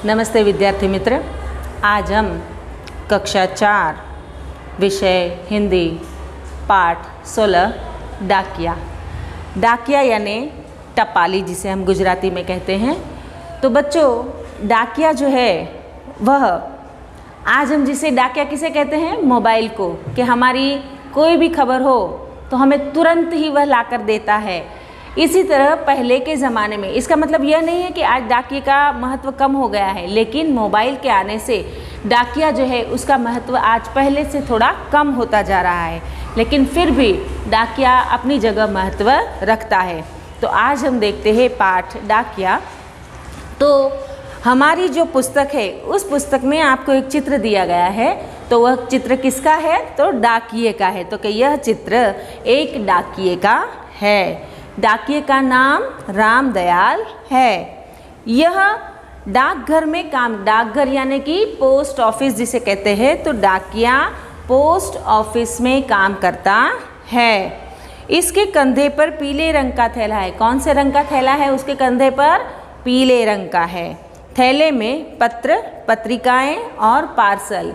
नमस्ते विद्यार्थी मित्र। आज हम कक्षा 4 विषय हिंदी पाठ 16 डाकिया यानी टपाली जिसे हम गुजराती में कहते हैं। तो बच्चों, डाकिया जो है वह आज हम जिसे डाकिया किसे कहते हैं, मोबाइल को, कि हमारी कोई भी खबर हो तो हमें तुरंत ही वह लाकर देता है। इसी तरह पहले के ज़माने में, इसका मतलब यह नहीं है कि आज डाकिये का महत्व कम हो गया है, लेकिन मोबाइल के आने से डाकिया जो है उसका महत्व आज पहले से थोड़ा कम होता जा रहा है, लेकिन फिर भी डाकिया अपनी जगह महत्व रखता है। तो आज हम देखते हैं पाठ डाकिया। तो हमारी जो पुस्तक है उस पुस्तक में आपको एक चित्र दिया गया है। तो वह चित्र किसका है, तो डाकिये का है। तो कि यह चित्र एक डाकिये का है। डाकिये का नाम रामदयाल है। यह डाकघर में डाकघर यानी कि पोस्ट ऑफिस जिसे कहते हैं, तो डाकिया पोस्ट ऑफिस में काम करता है। इसके कंधे पर पीले रंग का थैला है। कौन से रंग का थैला है उसके कंधे पर? पीले रंग का है। थैले में पत्र, पत्रिकाएं और पार्सल।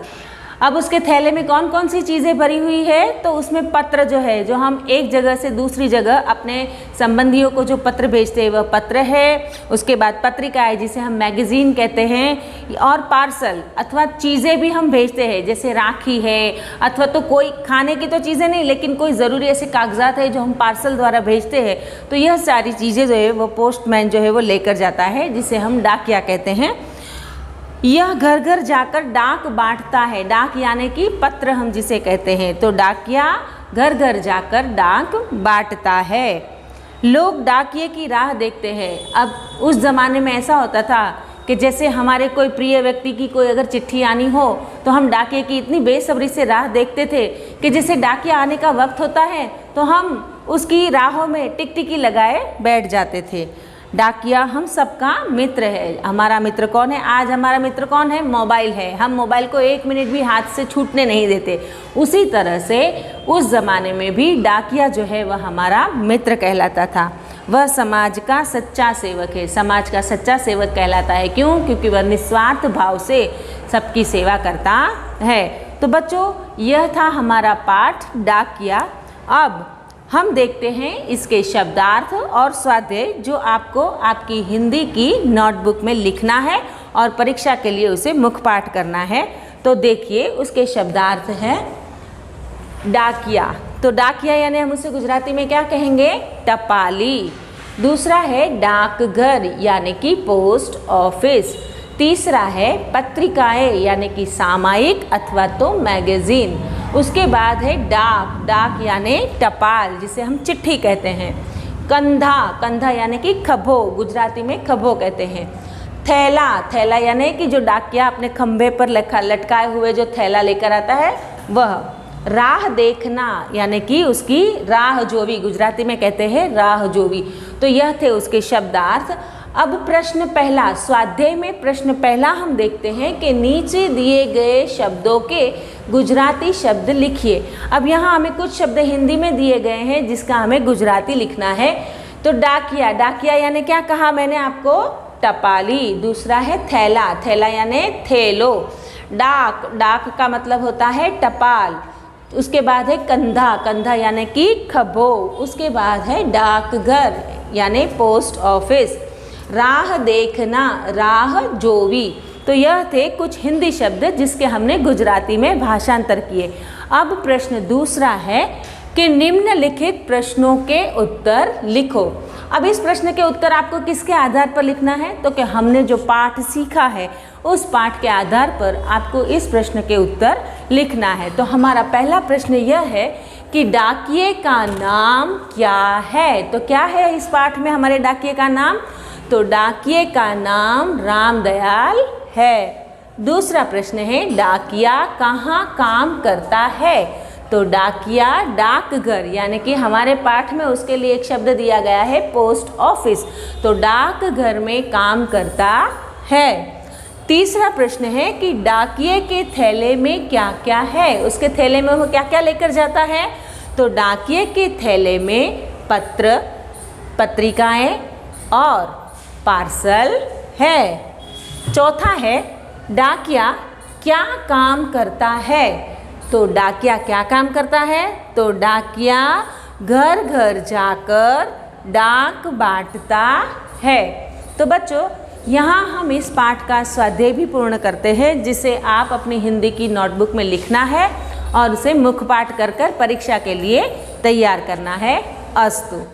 अब उसके थैले में कौन कौन सी चीज़ें भरी हुई है, तो उसमें पत्र जो है, जो हम एक जगह से दूसरी जगह अपने संबंधियों को जो पत्र भेजते हैं वह पत्र है। उसके बाद पत्रिका है जिसे हम मैगज़ीन कहते हैं, और पार्सल अथवा चीज़ें भी हम भेजते हैं, जैसे राखी है, अथवा तो कोई खाने की तो चीज़ें नहीं, लेकिन कोई ज़रूरी ऐसे कागजात है जो हम पार्सल द्वारा भेजते हैं। तो यह सारी चीज़ें जो है वो पोस्टमैन जो है वो लेकर जाता है, जिसे हम डाकिया कहते हैं। यह घर घर जाकर डाक बांटता है। डाक यानी कि पत्र हम जिसे कहते हैं। तो डाकिया घर घर जाकर डाक बांटता है। लोग डाकिये की राह देखते हैं। अब उस ज़माने में ऐसा होता था कि जैसे हमारे कोई प्रिय व्यक्ति की कोई अगर चिट्ठी आनी हो तो हम डाकिये की इतनी बेसब्री से राह देखते थे कि जैसे डाकिया आने का वक्त होता है तो हम उसकी राहों में टिकटिकी लगाए बैठ जाते थे। डाकिया हम सबका मित्र है। हमारा मित्र कौन है? आज हमारा मित्र कौन है? मोबाइल है। हम मोबाइल को एक मिनट भी हाथ से छूटने नहीं देते। उसी तरह से उस ज़माने में भी डाकिया जो है वह हमारा मित्र कहलाता था। वह समाज का सच्चा सेवक है। समाज का सच्चा सेवक कहलाता है। क्यों? क्योंकि वह निस्वार्थ भाव से सबकी सेवा करता है। तो बच्चों, यह था हमारा पाठ डाकिया। अब हम देखते हैं इसके शब्दार्थ और स्वाध्याय, जो आपको आपकी हिंदी की नोटबुक में लिखना है और परीक्षा के लिए उसे मुखपाठ करना है। तो देखिए, उसके शब्दार्थ हैं डाकिया। तो डाकिया यानी हम उसे गुजराती में क्या कहेंगे? टपाली। दूसरा है डाकघर यानी कि पोस्ट ऑफिस। तीसरा है पत्रिकाएं यानी कि सामायिक अथवा तो मैगज़ीन। उसके बाद है डाक यानी टपाल जिसे हम चिट्ठी कहते हैं। कंधा यानी कि खभो, गुजराती में खभो कहते हैं। थैला यानी कि जो डाकिया अपने खंभे पर लटकाए हुए जो थैला लेकर आता है वह। राह देखना यानी कि उसकी राह जोवी, गुजराती में कहते हैं राह जोवी। तो यह थे उसके शब्दार्थ। अब प्रश्न पहला, स्वाध्याय में प्रश्न पहला हम देखते हैं कि नीचे दिए गए शब्दों के गुजराती शब्द लिखिए। अब यहाँ हमें कुछ शब्द हिंदी में दिए गए हैं जिसका हमें गुजराती लिखना है। तो डाकिया यानी क्या कहा मैंने आपको? टपाली। दूसरा है थैला यानी थैलो। डाक का मतलब होता है टपाल। उसके बाद है कंधा यानी कि खभो। उसके बाद है डाकघर यानी पोस्ट ऑफिस। राह देखना, राह जोवी। तो यह थे कुछ हिंदी शब्द जिसके हमने गुजराती में भाषांतर किए। अब प्रश्न दूसरा है कि निम्नलिखित प्रश्नों के उत्तर लिखो। अब इस प्रश्न के उत्तर आपको किसके आधार पर लिखना है? तो कि हमने जो पाठ सीखा है उस पाठ के आधार पर आपको इस प्रश्न के उत्तर लिखना है। तो हमारा पहला प्रश्न यह है कि डाकिये का नाम क्या है? तो क्या है इस पाठ में हमारे डाकिये का नाम? तो डाकिये का नाम रामदयाल है। दूसरा प्रश्न है डाकिया कहाँ काम करता है? तो डाकिया डाकघर यानी कि हमारे पाठ में उसके लिए एक शब्द दिया गया है पोस्ट ऑफिस। तो डाकघर में काम करता है। तीसरा प्रश्न है कि डाकिये के थैले में क्या क्या है? उसके थैले में वो क्या क्या लेकर जाता है? तो डाकिये के थैले में पत्र, पत्रिकाएं और पार्सल है। चौथा है डाकिया क्या काम करता है। तो डाकिया क्या काम करता है? तो डाकिया घर घर जाकर डाक बांटता है। तो बच्चों, यहाँ हम इस पाठ का स्वाध्याय भी पूर्ण करते हैं, जिसे आप अपनी हिंदी की नोटबुक में लिखना है और उसे मुखपाठ कर कर परीक्षा के लिए तैयार करना है। अस्तु।